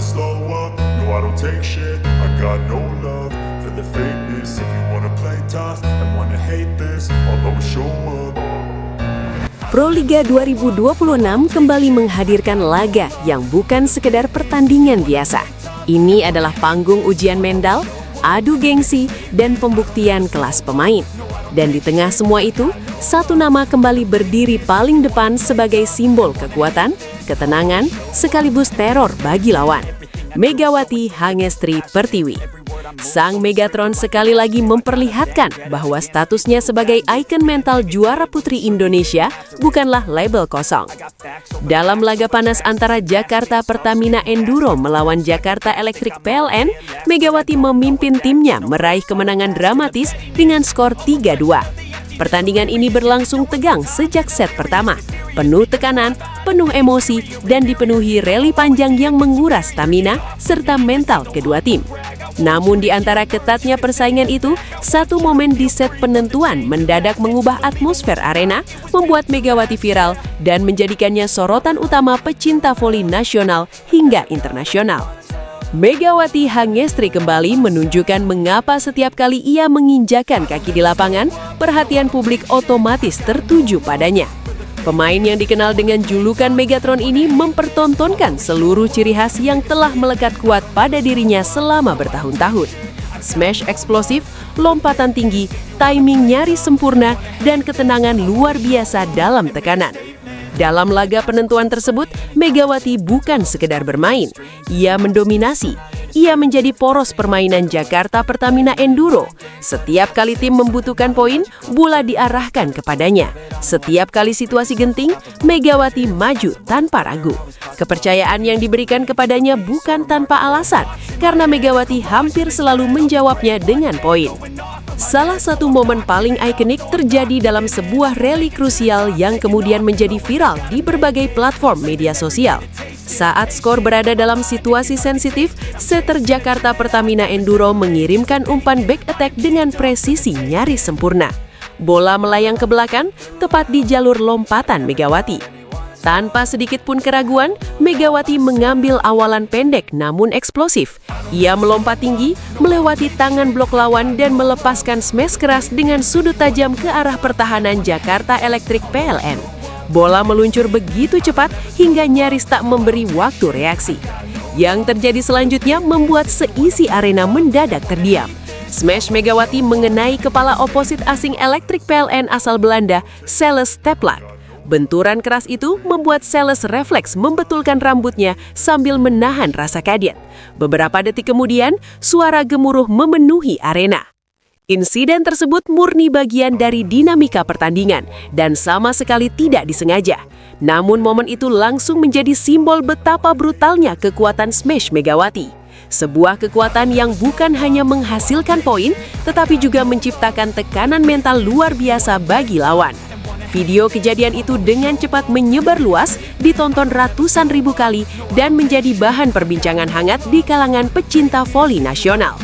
slow up. No, I don't take shit. I got no love for the fakeness. If you wanna play tough and wanna hate this, I'll always show up. Proliga 2026 kembali menghadirkan laga yang bukan sekedar pertandingan biasa. Ini adalah panggung ujian mental, adu gengsi, dan pembuktian kelas pemain. Dan di tengah semua itu, satu nama kembali berdiri paling depan sebagai simbol kekuatan, ketenangan, sekaligus teror bagi lawan. Megawati Hangestri Pertiwi. Sang Megatron sekali lagi memperlihatkan bahwa statusnya sebagai ikon mental juara putri Indonesia bukanlah label kosong. Dalam laga panas antara Jakarta Pertamina Enduro melawan Jakarta Electric PLN, Megawati memimpin timnya meraih kemenangan dramatis dengan skor 3-2. Pertandingan ini berlangsung tegang sejak set pertama, penuh tekanan, penuh emosi, dan dipenuhi rally panjang yang menguras stamina serta mental kedua tim. Namun di antara ketatnya persaingan itu, satu momen di set penentuan mendadak mengubah atmosfer arena, membuat Megawati viral dan menjadikannya sorotan utama pecinta voli nasional hingga internasional. Megawati Hangestri kembali menunjukkan mengapa setiap kali ia menginjakan kaki di lapangan, perhatian publik otomatis tertuju padanya. Pemain yang dikenal dengan julukan Megatron ini mempertontonkan seluruh ciri khas yang telah melekat kuat pada dirinya selama bertahun-tahun. Smash eksplosif, lompatan tinggi, timing nyaris sempurna, dan ketenangan luar biasa dalam tekanan. Dalam laga penentuan tersebut, Megawati bukan sekedar bermain, ia mendominasi. Ia menjadi poros permainan Jakarta Pertamina Enduro. Setiap kali tim membutuhkan poin, bola diarahkan kepadanya. Setiap kali situasi genting, Megawati maju tanpa ragu. Kepercayaan yang diberikan kepadanya bukan tanpa alasan, karena Megawati hampir selalu menjawabnya dengan poin. Salah satu momen paling ikonik terjadi dalam sebuah rally krusial yang kemudian menjadi viral di berbagai platform media sosial. Saat skor berada dalam situasi sensitif, setter Jakarta Pertamina Enduro mengirimkan umpan back attack dengan presisi nyaris sempurna. Bola melayang ke belakang, tepat di jalur lompatan Megawati. Tanpa sedikit pun keraguan, Megawati mengambil awalan pendek namun eksplosif. Ia melompat tinggi, melewati tangan blok lawan dan melepaskan smash keras dengan sudut tajam ke arah pertahanan Jakarta Electric PLN. Bola meluncur begitu cepat hingga nyaris tak memberi waktu reaksi. Yang terjadi selanjutnya membuat seisi arena mendadak terdiam. Smash Megawati mengenai kepala oposit asing Electric PLN asal Belanda, Celes Teplak. Benturan keras itu membuat Celes refleks membetulkan rambutnya sambil menahan rasa kaget. Beberapa detik kemudian, suara gemuruh memenuhi arena. Insiden tersebut murni bagian dari dinamika pertandingan dan sama sekali tidak disengaja. Namun momen itu langsung menjadi simbol betapa brutalnya kekuatan Smash Megawati. Sebuah kekuatan yang bukan hanya menghasilkan poin, tetapi juga menciptakan tekanan mental luar biasa bagi lawan. Video kejadian itu dengan cepat menyebar luas, ditonton ratusan ribu kali, dan menjadi bahan perbincangan hangat di kalangan pecinta voli nasional.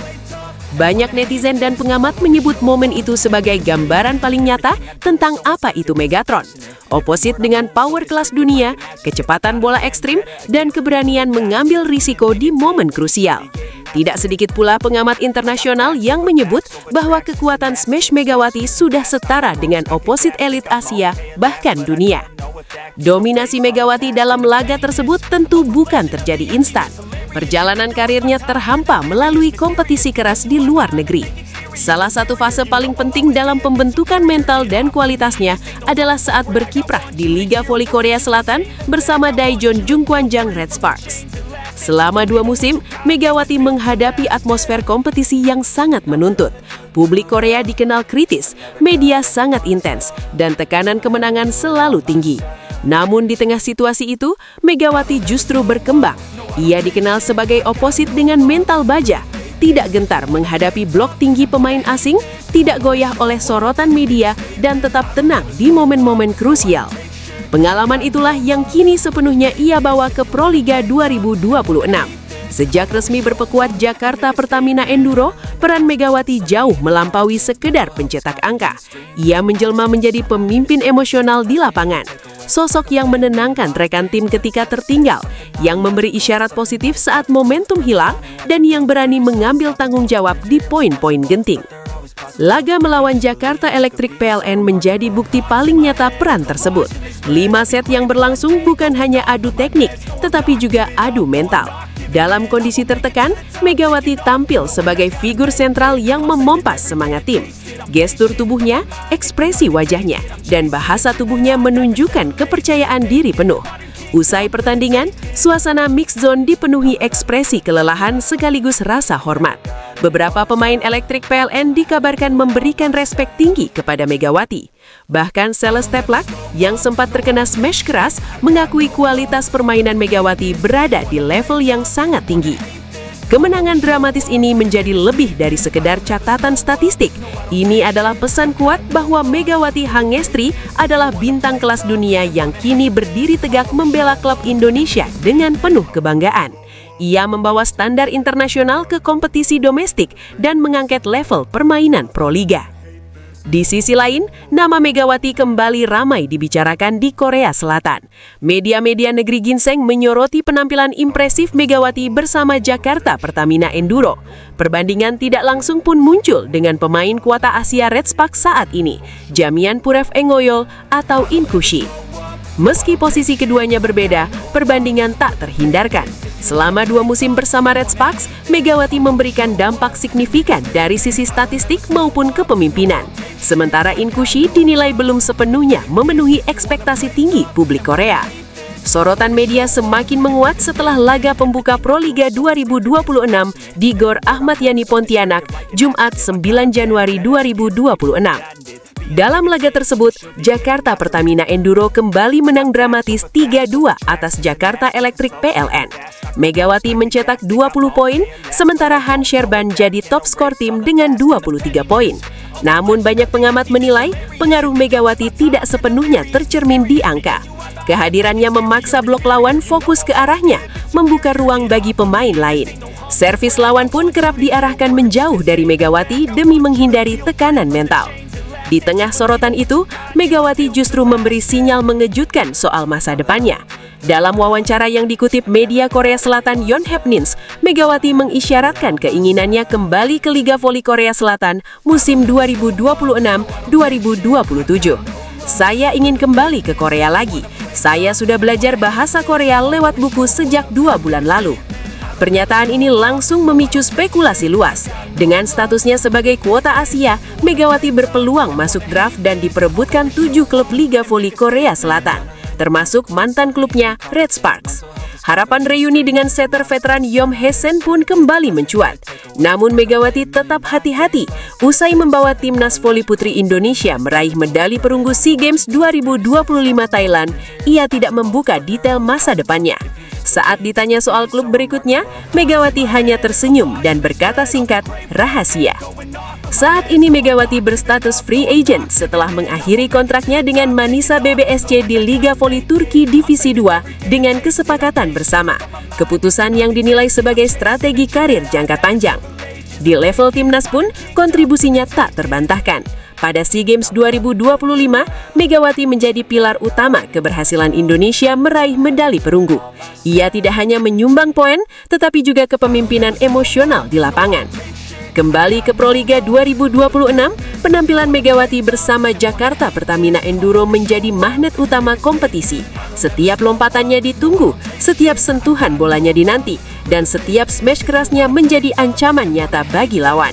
Banyak netizen dan pengamat menyebut momen itu sebagai gambaran paling nyata tentang apa itu Megatron. Oposit dengan power kelas dunia, kecepatan bola ekstrim, dan keberanian mengambil risiko di momen krusial. Tidak sedikit pula pengamat internasional yang menyebut bahwa kekuatan Smash Megawati sudah setara dengan oposit elit Asia, bahkan dunia. Dominasi Megawati dalam laga tersebut tentu bukan terjadi instan. Perjalanan karirnya terhampa melalui kompetisi keras di luar negeri. Salah satu fase paling penting dalam pembentukan mental dan kualitasnya adalah saat berkiprah di Liga Voli Korea Selatan bersama Daejeon Jungkwanjang Red Sparks. Selama 2 musim, Megawati menghadapi atmosfer kompetisi yang sangat menuntut. Publik Korea dikenal kritis, media sangat intens, dan tekanan kemenangan selalu tinggi. Namun di tengah situasi itu, Megawati justru berkembang. Ia dikenal sebagai oposit dengan mental baja, tidak gentar menghadapi blok tinggi pemain asing, tidak goyah oleh sorotan media, dan tetap tenang di momen-momen krusial. Pengalaman itulah yang kini sepenuhnya ia bawa ke Proliga 2026. Sejak resmi berpekuat Jakarta Pertamina Enduro, peran Megawati jauh melampaui sekedar pencetak angka. Ia menjelma menjadi pemimpin emosional di lapangan. Sosok yang menenangkan rekan tim ketika tertinggal, yang memberi isyarat positif saat momentum hilang, dan yang berani mengambil tanggung jawab di poin-poin genting. Laga melawan Jakarta Electric PLN menjadi bukti paling nyata peran tersebut. 5 set yang berlangsung bukan hanya adu teknik, tetapi juga adu mental. Dalam kondisi tertekan, Megawati tampil sebagai figur sentral yang memompas semangat tim. Gestur tubuhnya, ekspresi wajahnya, dan bahasa tubuhnya menunjukkan kepercayaan diri penuh. Usai pertandingan, suasana mix zone dipenuhi ekspresi kelelahan sekaligus rasa hormat. Beberapa pemain elektrik PLN dikabarkan memberikan respek tinggi kepada Megawati. Bahkan Celeste Teplak yang sempat terkena smash keras mengakui kualitas permainan Megawati berada di level yang sangat tinggi. Kemenangan dramatis ini menjadi lebih dari sekedar catatan statistik. Ini adalah pesan kuat bahwa Megawati Hangestri adalah bintang kelas dunia yang kini berdiri tegak membela klub Indonesia dengan penuh kebanggaan. Ia membawa standar internasional ke kompetisi domestik dan mengangkat level permainan Proliga. Di sisi lain, nama Megawati kembali ramai dibicarakan di Korea Selatan. Media-media negeri ginseng menyoroti penampilan impresif Megawati bersama Jakarta Pertamina Enduro. Perbandingan tidak langsung pun muncul dengan pemain kuota Asia Redspark saat ini, Jamian Purev Engoyol atau Inkushi. Meski posisi keduanya berbeda, perbandingan tak terhindarkan. Selama 2 musim bersama Red Sparks, Megawati memberikan dampak signifikan dari sisi statistik maupun kepemimpinan. Sementara Inkushi dinilai belum sepenuhnya memenuhi ekspektasi tinggi publik Korea. Sorotan media semakin menguat setelah laga pembuka Proliga 2026 di Gor Ahmad Yani Pontianak, Jumat 9 Januari 2026. Dalam laga tersebut, Jakarta Pertamina Enduro kembali menang dramatis 3-2 atas Jakarta Electric PLN. Megawati mencetak 20 poin, sementara Han Sherban jadi top skor tim dengan 23 poin. Namun banyak pengamat menilai pengaruh Megawati tidak sepenuhnya tercermin di angka. Kehadirannya memaksa blok lawan fokus ke arahnya, membuka ruang bagi pemain lain. Servis lawan pun kerap diarahkan menjauh dari Megawati demi menghindari tekanan mental. Di tengah sorotan itu, Megawati justru memberi sinyal mengejutkan soal masa depannya. Dalam wawancara yang dikutip media Korea Selatan Yonhap News, Megawati mengisyaratkan keinginannya kembali ke Liga Voli Korea Selatan musim 2026-2027. Saya ingin kembali ke Korea lagi. Saya sudah belajar bahasa Korea lewat buku sejak 2 bulan lalu. Pernyataan ini langsung memicu spekulasi luas. Dengan statusnya sebagai kuota Asia, Megawati berpeluang masuk draft dan diperebutkan 7 klub Liga Voli Korea Selatan, termasuk mantan klubnya Red Sparks. Harapan reuni dengan setter veteran Yom Hae-sen pun kembali mencuat. Namun Megawati tetap hati-hati usai membawa timnas voli putri Indonesia meraih medali perunggu SEA Games 2025 Thailand. Ia tidak membuka detail masa depannya. Saat ditanya soal klub berikutnya, Megawati hanya tersenyum dan berkata singkat, rahasia. Saat ini Megawati berstatus free agent setelah mengakhiri kontraknya dengan Manisa BBSC di Liga Voli Turki Divisi 2 dengan kesepakatan bersama. Keputusan yang dinilai sebagai strategi karir jangka panjang. Di level timnas pun, kontribusinya tak terbantahkan. Pada SEA Games 2025, Megawati menjadi pilar utama keberhasilan Indonesia meraih medali perunggu. Ia tidak hanya menyumbang poin, tetapi juga kepemimpinan emosional di lapangan. Kembali ke Proliga 2026, penampilan Megawati bersama Jakarta Pertamina Enduro menjadi magnet utama kompetisi. Setiap lompatannya ditunggu, setiap sentuhan bolanya dinanti, dan setiap smash kerasnya menjadi ancaman nyata bagi lawan.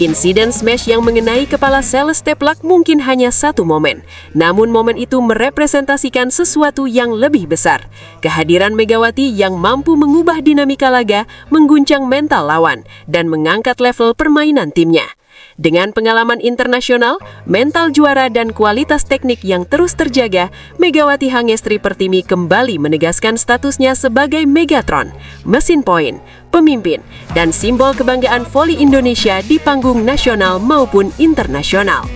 Insiden smash yang mengenai kepala Celeste Teplak mungkin hanya satu momen, namun momen itu merepresentasikan sesuatu yang lebih besar. Kehadiran Megawati yang mampu mengubah dinamika laga, mengguncang mental lawan, dan mengangkat level permainan timnya. Dengan pengalaman internasional, mental juara dan kualitas teknik yang terus terjaga, Megawati Hangestri Pertiwi kembali menegaskan statusnya sebagai Megatron, mesin poin, pemimpin, dan simbol kebanggaan voli Indonesia di panggung nasional maupun internasional.